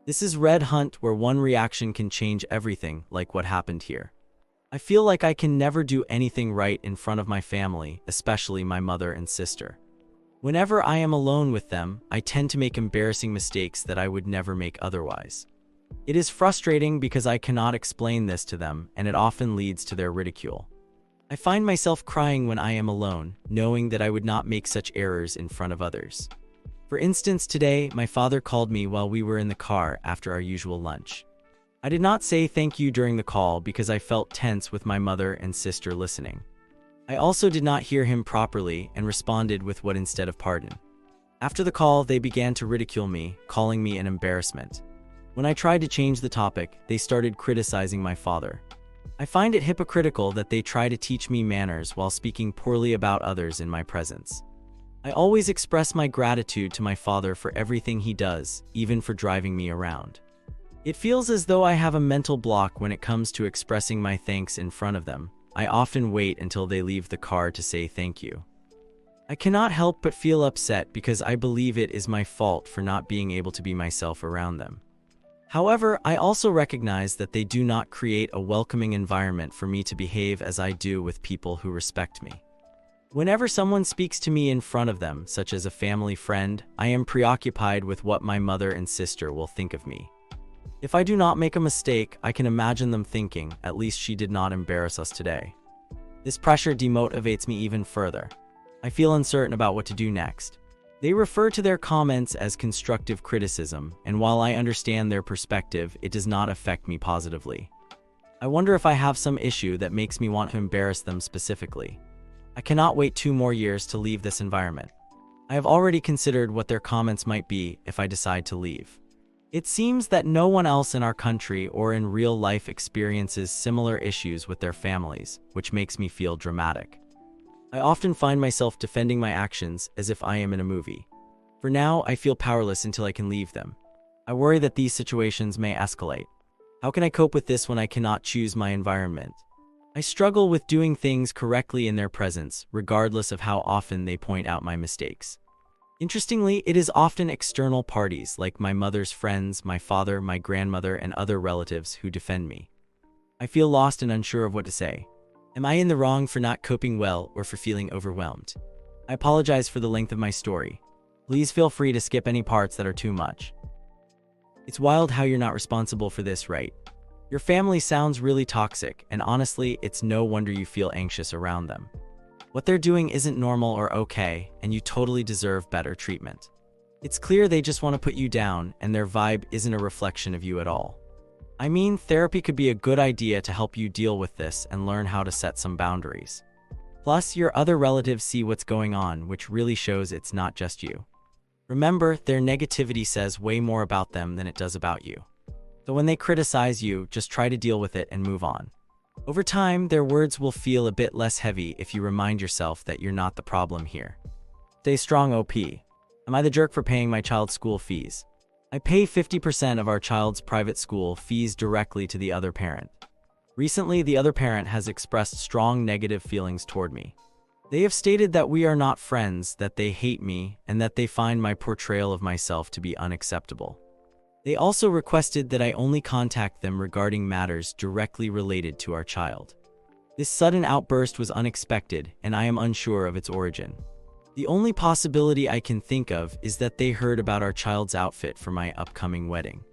This is red hunt where one reaction can change everything, like what happened here. I feel like I can never do anything right in front of my family, especially my mother and sister. Whenever I am alone with them, I tend to make embarrassing mistakes that I would never make otherwise. It is frustrating because I cannot explain this to them, and it often leads to their ridicule. I find myself crying when I am alone, knowing that I would not make such errors in front of others. For instance, today, my father called me while we were in the car after our usual lunch. I did not say thank you during the call because I felt tense with my mother and sister listening. I also did not hear him properly and responded with what instead of pardon. After the call, they began to ridicule me, calling me an embarrassment. When I tried to change the topic, they started criticizing my father. I find it hypocritical that they try to teach me manners while speaking poorly about others in my presence. I always express my gratitude to my father for everything he does, even for driving me around. It feels as though I have a mental block when it comes to expressing my thanks in front of them. I often wait until they leave the car to say thank you. I cannot help but feel upset because I believe it is my fault for not being able to be myself around them. However, I also recognize that they do not create a welcoming environment for me to behave as I do with people who respect me. Whenever someone speaks to me in front of them, such as a family friend, I am preoccupied with what my mother and sister will think of me. If I do not make a mistake, I can imagine them thinking, at least she did not embarrass us today. This pressure demotivates me even further. I feel uncertain about what to do next. They refer to their comments as constructive criticism, and while I understand their perspective, it does not affect me positively. I wonder if I have some issue that makes me want to embarrass them specifically. I cannot wait 2 more years to leave this environment. I have already considered what their comments might be if I decide to leave. It seems that no one else in our country or in real life experiences similar issues with their families, which makes me feel dramatic. I often find myself defending my actions as if I am in a movie. For now, I feel powerless until I can leave them. I worry that these situations may escalate. How can I cope with this when I cannot choose my environment? I struggle with doing things correctly in their presence, regardless of how often they point out my mistakes. Interestingly, it is often external parties like my mother's friends, my father, my grandmother, and other relatives who defend me. I feel lost and unsure of what to say. Am I in the wrong for not coping well or for feeling overwhelmed? I apologize for the length of my story. Please feel free to skip any parts that are too much. It's wild how you're not responsible for this, right? Your family sounds really toxic, and honestly, it's no wonder you feel anxious around them. What they're doing isn't normal or okay, and you totally deserve better treatment. It's clear they just want to put you down, and their vibe isn't a reflection of you at all. I mean, therapy could be a good idea to help you deal with this and learn how to set some boundaries. Plus, your other relatives see what's going on, which really shows it's not just you. Remember, their negativity says way more about them than it does about you. So when they criticize you, just try to deal with it and move on. Over time, their words will feel a bit less heavy if you remind yourself that you're not the problem here. Stay strong, OP. Am I the jerk for paying my child's school fees? I pay 50% of our child's private school fees directly to the other parent. Recently, the other parent has expressed strong negative feelings toward me. They have stated that we are not friends, that they hate me, and that they find my portrayal of myself to be unacceptable. They also requested that I only contact them regarding matters directly related to our child. This sudden outburst was unexpected, and I am unsure of its origin. The only possibility I can think of is that they heard about our child's outfit for my upcoming wedding.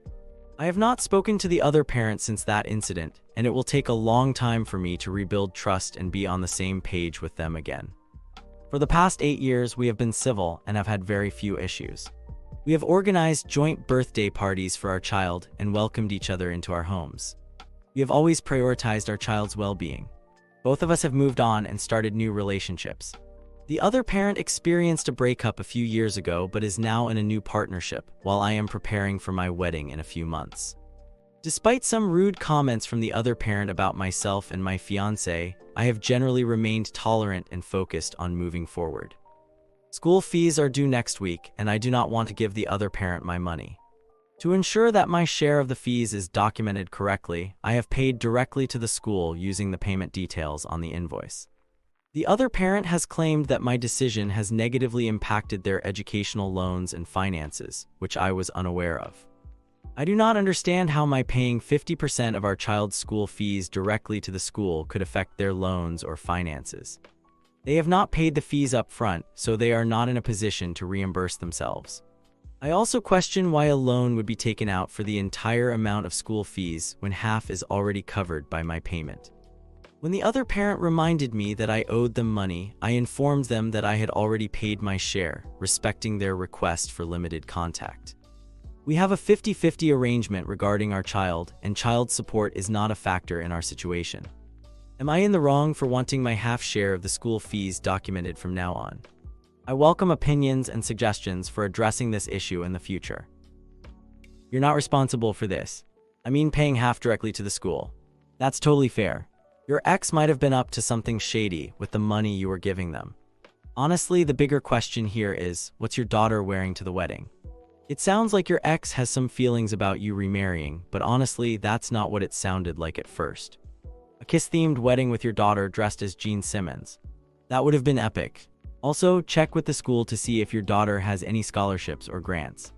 I have not spoken to the other parent since that incident, and it will take a long time for me to rebuild trust and be on the same page with them again. For the past 8 years, we have been civil and have had very few issues. We have organized joint birthday parties for our child and welcomed each other into our homes. We have always prioritized our child's well-being. Both of us have moved on and started new relationships. The other parent experienced a breakup a few years ago but is now in a new partnership, while I am preparing for my wedding in a few months. Despite some rude comments from the other parent about myself and my fiancé, I have generally remained tolerant and focused on moving forward. School fees are due next week, and I do not want to give the other parent my money. To ensure that my share of the fees is documented correctly, I have paid directly to the school using the payment details on the invoice. The other parent has claimed that my decision has negatively impacted their educational loans and finances, which I was unaware of. I do not understand how my paying 50% of our child's school fees directly to the school could affect their loans or finances. They have not paid the fees up front, so they are not in a position to reimburse themselves. I also question why a loan would be taken out for the entire amount of school fees when half is already covered by my payment. When the other parent reminded me that I owed them money, I informed them that I had already paid my share, respecting their request for limited contact. We have a 50-50 arrangement regarding our child, and child support is not a factor in our situation. Am I in the wrong for wanting my half share of the school fees documented from now on? I welcome opinions and suggestions for addressing this issue in the future. You're not responsible for this. I mean paying half directly to the school. That's totally fair. Your ex might have been up to something shady with the money you were giving them. Honestly, the bigger question here is, what's your daughter wearing to the wedding? It sounds like your ex has some feelings about you remarrying, but honestly, that's not what it sounded like at first. A kiss-themed wedding with your daughter dressed as Gene Simmons. That would have been epic. Also, check with the school to see if your daughter has any scholarships or grants.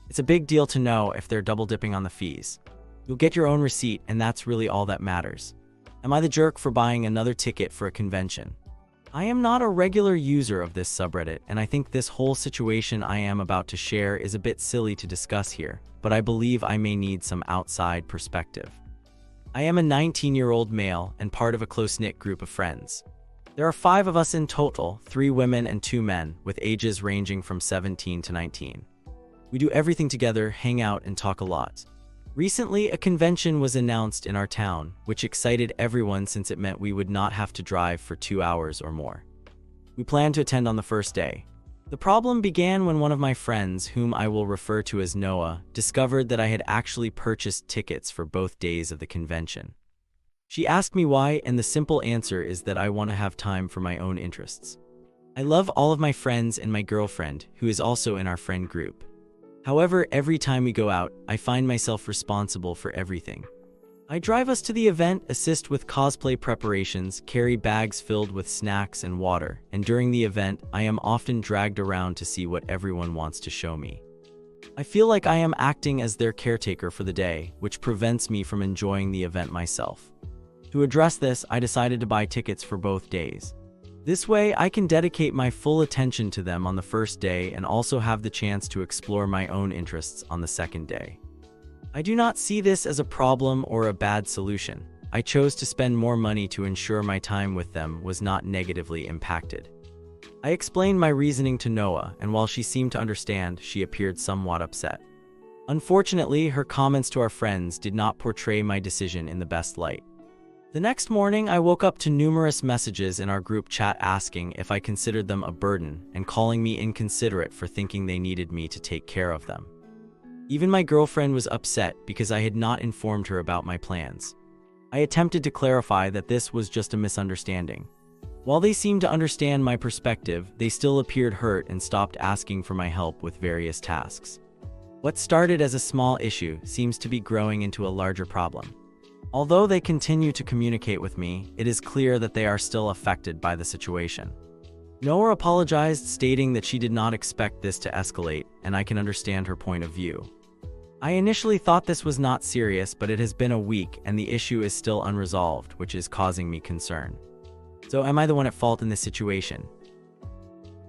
It's a big deal to know if they're double-dipping on the fees. You'll get your own receipt, and that's really all that matters. Am I the jerk for buying another ticket for a convention? I am not a regular user of this subreddit, and I think this whole situation I am about to share is a bit silly to discuss here, but I believe I may need some outside perspective. I am a 19-year-old male and part of a close-knit group of friends. There are 5 of us in total, 3 women and 2 men, with ages ranging from 17 to 19. We do everything together, hang out, and talk a lot. Recently, a convention was announced in our town, which excited everyone since it meant we would not have to drive for 2 hours or more. We planned to attend on the first day. The problem began when one of my friends, whom I will refer to as Noah, discovered that I had actually purchased tickets for both days of the convention. She asked me why, and the simple answer is that I want to have time for my own interests. I love all of my friends and my girlfriend, who is also in our friend group. However, every time we go out, I find myself responsible for everything. I drive us to the event, assist with cosplay preparations, carry bags filled with snacks and water, and during the event, I am often dragged around to see what everyone wants to show me. I feel like I am acting as their caretaker for the day, which prevents me from enjoying the event myself. To address this, I decided to buy tickets for both days. This way, I can dedicate my full attention to them on the first day and also have the chance to explore my own interests on the second day. I do not see this as a problem or a bad solution. I chose to spend more money to ensure my time with them was not negatively impacted. I explained my reasoning to Noah, and while she seemed to understand, she appeared somewhat upset. Unfortunately, her comments to our friends did not portray my decision in the best light. The next morning, I woke up to numerous messages in our group chat asking if I considered them a burden and calling me inconsiderate for thinking they needed me to take care of them. Even my girlfriend was upset because I had not informed her about my plans. I attempted to clarify that this was just a misunderstanding. While they seemed to understand my perspective, they still appeared hurt and stopped asking for my help with various tasks. What started as a small issue seems to be growing into a larger problem. Although they continue to communicate with me, it is clear that they are still affected by the situation. Noah apologized, stating that she did not expect this to escalate, and I can understand her point of view. I initially thought this was not serious, but it has been a week and the issue is still unresolved, which is causing me concern. So am I the one at fault in this situation?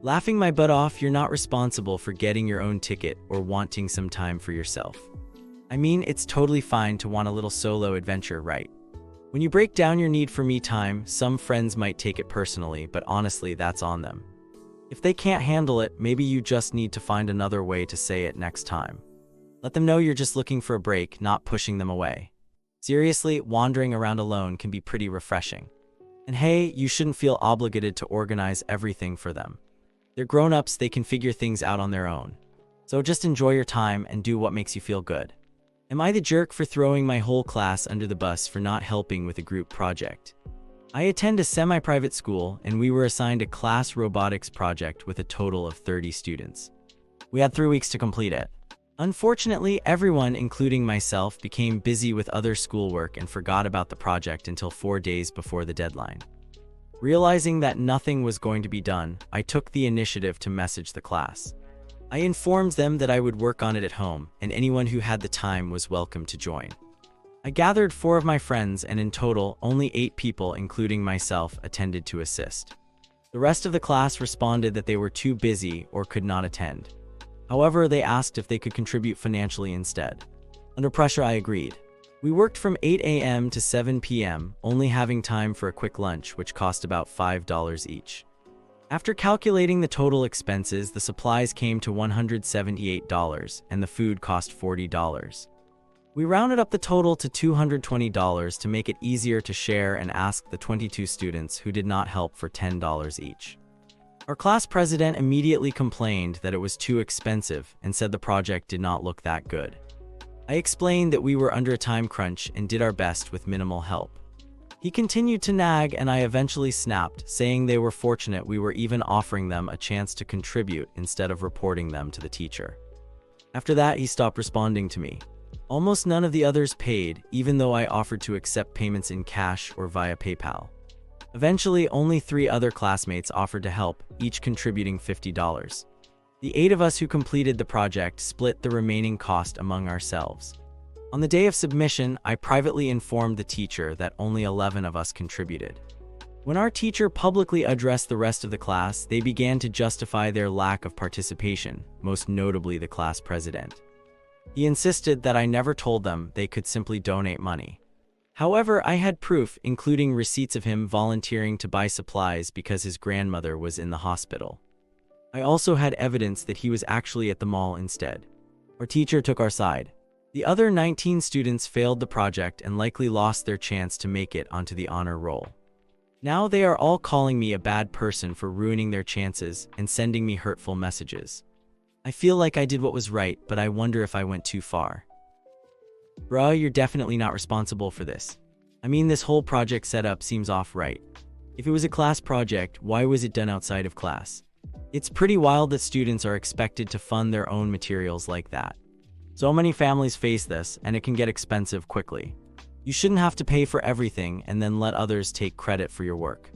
Laughing my butt off, you're not responsible for getting your own ticket or wanting some time for yourself. I mean, it's totally fine to want a little solo adventure, right? When you break down your need for me time, some friends might take it personally, but honestly, that's on them. If they can't handle it, maybe you just need to find another way to say it next time. Let them know you're just looking for a break, not pushing them away. Seriously, wandering around alone can be pretty refreshing. And hey, you shouldn't feel obligated to organize everything for them. They're grown-ups, they can figure things out on their own. So just enjoy your time and do what makes you feel good. Am I the jerk for throwing my whole class under the bus for not helping with a group project? I attend a semi-private school, and we were assigned a class robotics project with a total of 30 students. We had 3 weeks to complete it. Unfortunately, everyone, including myself, became busy with other schoolwork and forgot about the project until 4 days before the deadline. Realizing that nothing was going to be done, I took the initiative to message the class. I informed them that I would work on it at home, and anyone who had the time was welcome to join. I gathered 4 of my friends, and in total, only 8 people, including myself, attended to assist. The rest of the class responded that they were too busy or could not attend. However, they asked if they could contribute financially instead. Under pressure, I agreed. We worked from 8 a.m. to 7 p.m., only having time for a quick lunch, which cost about $5 each. After calculating the total expenses, the supplies came to $178, and the food cost $40. We rounded up the total to $220 to make it easier to share and asked the 22 students who did not help for $10 each. Our class president immediately complained that it was too expensive and said the project did not look that good. I explained that we were under a time crunch and did our best with minimal help. He continued to nag, and I eventually snapped, saying they were fortunate we were even offering them a chance to contribute instead of reporting them to the teacher. After that, he stopped responding to me. Almost none of the others paid, even though I offered to accept payments in cash or via PayPal. Eventually, only 3 other classmates offered to help, each contributing $50. The 8 of us who completed the project split the remaining cost among ourselves. On the day of submission, I privately informed the teacher that only 11 of us contributed. When our teacher publicly addressed the rest of the class, they began to justify their lack of participation, most notably the class president. He insisted that I never told them they could simply donate money. However, I had proof, including receipts of him volunteering to buy supplies because his grandmother was in the hospital. I also had evidence that he was actually at the mall instead. Our teacher took our side. The other 19 students failed the project and likely lost their chance to make it onto the honor roll. Now they are all calling me a bad person for ruining their chances and sending me hurtful messages. I feel like I did what was right, but I wonder if I went too far. Bruh, you're definitely not responsible for this. I mean, this whole project setup seems off right. If it was a class project, why was it done outside of class? It's pretty wild that students are expected to fund their own materials like that. So many families face this, and it can get expensive quickly. You shouldn't have to pay for everything and then let others take credit for your work.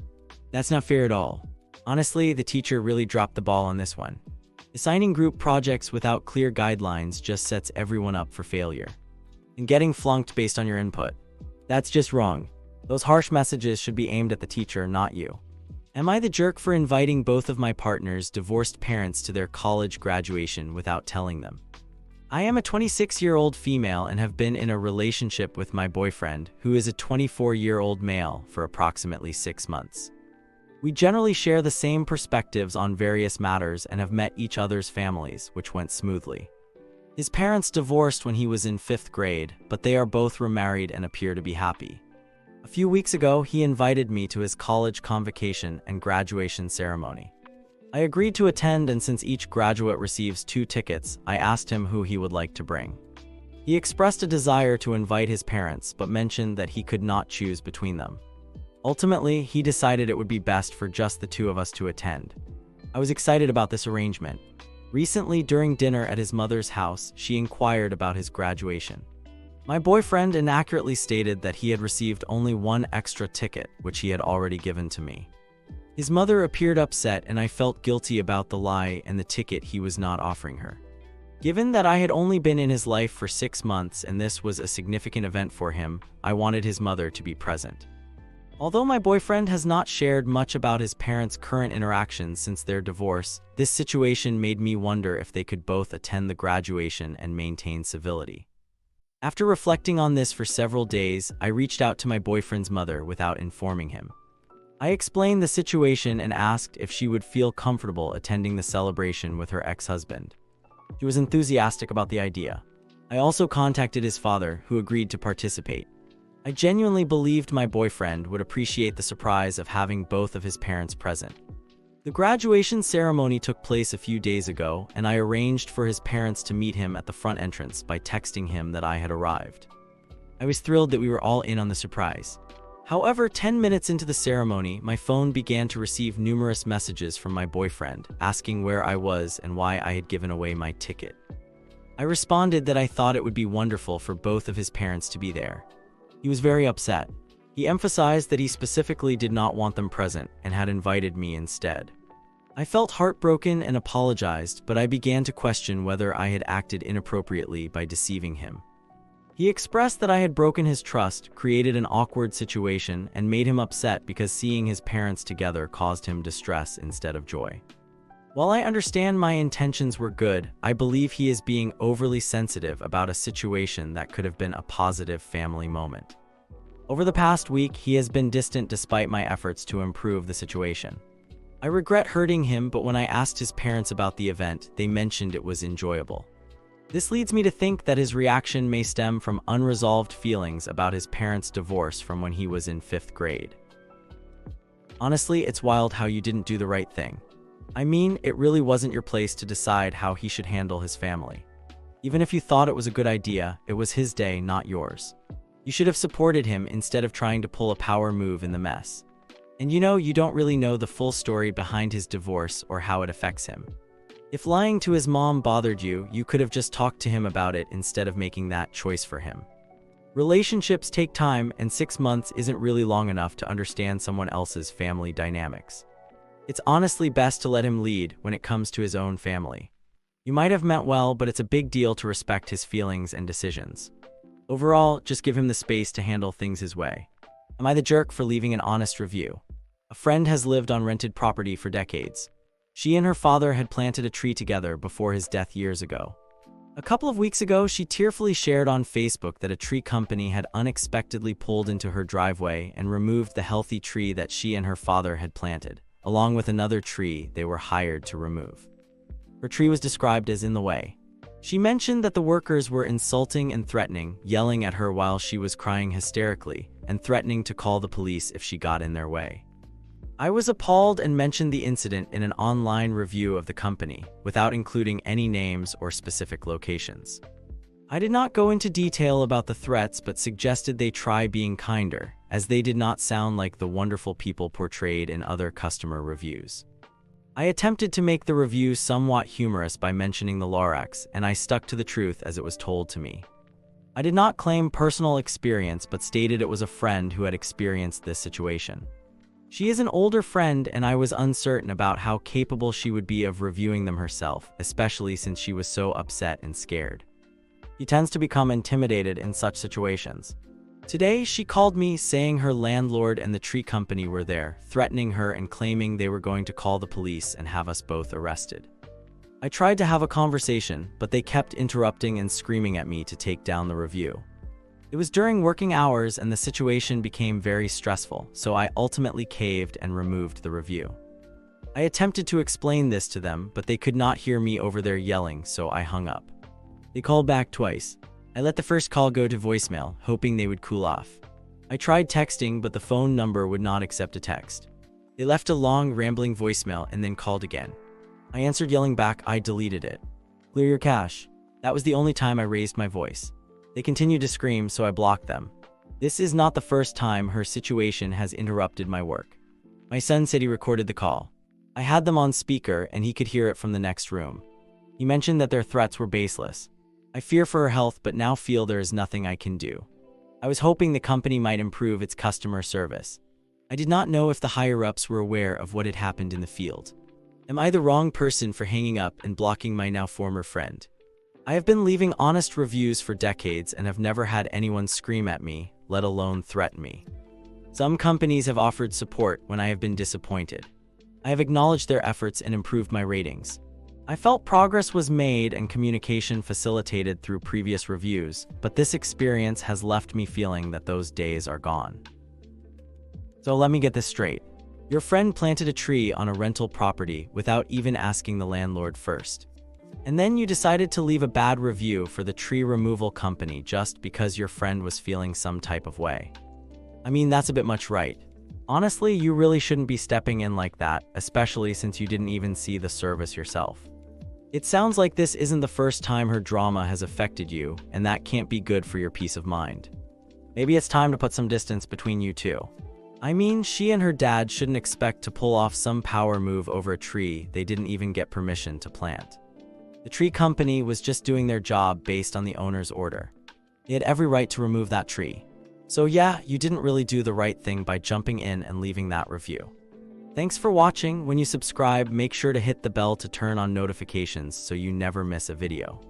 That's not fair at all. Honestly, the teacher really dropped the ball on this one. Assigning group projects without clear guidelines just sets everyone up for failure. And getting flunked based on your input. That's just wrong. Those harsh messages should be aimed at the teacher, not you. Am I the jerk for inviting both of my partner's divorced parents to their college graduation without telling them? I am a 26-year-old female and have been in a relationship with my boyfriend, who is a 24-year-old male, for approximately 6 months. We generally share the same perspectives on various matters and have met each other's families, which went smoothly. His parents divorced when he was in 5th grade, but they are both remarried and appear to be happy. A few weeks ago, he invited me to his college convocation and graduation ceremony. I agreed to attend, and since each graduate receives 2 tickets, I asked him who he would like to bring. He expressed a desire to invite his parents, but mentioned that he could not choose between them. Ultimately, he decided it would be best for just the 2 of us to attend. I was excited about this arrangement. Recently, during dinner at his mother's house, she inquired about his graduation. My boyfriend inaccurately stated that he had received only 1 extra ticket, which he had already given to me. His mother appeared upset, and I felt guilty about the lie and the ticket he was not offering her. Given that I had only been in his life for 6 months and this was a significant event for him, I wanted his mother to be present. Although my boyfriend has not shared much about his parents' current interactions since their divorce, this situation made me wonder if they could both attend the graduation and maintain civility. After reflecting on this for several days, I reached out to my boyfriend's mother without informing him. I explained the situation and asked if she would feel comfortable attending the celebration with her ex-husband. She was enthusiastic about the idea. I also contacted his father, who agreed to participate. I genuinely believed my boyfriend would appreciate the surprise of having both of his parents present. The graduation ceremony took place a few days ago, and I arranged for his parents to meet him at the front entrance by texting him that I had arrived. I was thrilled that we were all in on the surprise. However, 10 minutes into the ceremony, my phone began to receive numerous messages from my boyfriend, asking where I was and why I had given away my ticket. I responded that I thought it would be wonderful for both of his parents to be there. He was very upset. He emphasized that he specifically did not want them present and had invited me instead. I felt heartbroken and apologized, but I began to question whether I had acted inappropriately by deceiving him. He expressed that I had broken his trust, created an awkward situation, and made him upset because seeing his parents together caused him distress instead of joy. While I understand my intentions were good, I believe he is being overly sensitive about a situation that could have been a positive family moment. Over the past week, he has been distant despite my efforts to improve the situation. I regret hurting him, but when I asked his parents about the event, they mentioned it was enjoyable. This leads me to think that his reaction may stem from unresolved feelings about his parents' divorce from when he was in 5th grade. Honestly, it's wild how you didn't do the right thing. I mean, it really wasn't your place to decide how he should handle his family. Even if you thought it was a good idea, it was his day, not yours. You should have supported him instead of trying to pull a power move in the mess. And you don't really know the full story behind his divorce or how it affects him. If lying to his mom bothered you, you could have just talked to him about it instead of making that choice for him. Relationships take time, and 6 months isn't really long enough to understand someone else's family dynamics. It's honestly best to let him lead when it comes to his own family. You might have meant well, but it's a big deal to respect his feelings and decisions. Overall, just give him the space to handle things his way. Am I the jerk for leaving an honest review? A friend has lived on rented property for decades. She and her father had planted a tree together before his death years ago. A couple of weeks ago, she tearfully shared on Facebook that a tree company had unexpectedly pulled into her driveway and removed the healthy tree that she and her father had planted, along with another tree they were hired to remove. Her tree was described as in the way. She mentioned that the workers were insulting and threatening, yelling at her while she was crying hysterically, and threatening to call the police if she got in their way. I was appalled and mentioned the incident in an online review of the company, without including any names or specific locations. I did not go into detail about the threats, but suggested they try being kinder, as they did not sound like the wonderful people portrayed in other customer reviews. I attempted to make the review somewhat humorous by mentioning the Lorax, and I stuck to the truth as it was told to me. I did not claim personal experience, but stated it was a friend who had experienced this situation. She is an older friend, and I was uncertain about how capable she would be of reviewing them herself, especially since she was so upset and scared. He tends to become intimidated in such situations. Today, she called me saying her landlord and the tree company were there, threatening her and claiming they were going to call the police and have us both arrested. I tried to have a conversation, but they kept interrupting and screaming at me to take down the review. It was during working hours and the situation became very stressful, so I ultimately caved and removed the review. I attempted to explain this to them, but they could not hear me over their yelling, so I hung up. They called back twice. I let the first call go to voicemail, hoping they would cool off. I tried texting, but the phone number would not accept a text. They left a long, rambling voicemail and then called again. I answered, yelling back, I deleted it. Clear your cache. That was the only time I raised my voice. They continued to scream, so I blocked them. This is not the first time her situation has interrupted my work. My son said he recorded the call. I had them on speaker and he could hear it from the next room. He mentioned that their threats were baseless. I fear for her health, but now feel there is nothing I can do. I was hoping the company might improve its customer service. I did not know if the higher-ups were aware of what had happened in the field. Am I the wrong person for hanging up and blocking my now former friend? I have been leaving honest reviews for decades and have never had anyone scream at me, let alone threaten me. Some companies have offered support when I have been disappointed. I have acknowledged their efforts and improved my ratings. I felt progress was made and communication facilitated through previous reviews, but this experience has left me feeling that those days are gone. So let me get this straight. Your friend planted a tree on a rental property without even asking the landlord first. And then you decided to leave a bad review for the tree removal company just because your friend was feeling some type of way. I mean, that's a bit much, right? Honestly, you really shouldn't be stepping in like that, especially since you didn't even see the service yourself. It sounds like this isn't the first time her drama has affected you, and that can't be good for your peace of mind. Maybe it's time to put some distance between you two. I mean, she and her dad shouldn't expect to pull off some power move over a tree they didn't even get permission to plant. The tree company was just doing their job based on the owner's order. They had every right to remove that tree. So yeah, you didn't really do the right thing by jumping in and leaving that review. Thanks for watching. When you subscribe, make sure to hit the bell to turn on notifications so you never miss a video.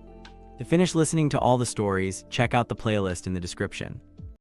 To finish listening to all the stories, check out the playlist in the description.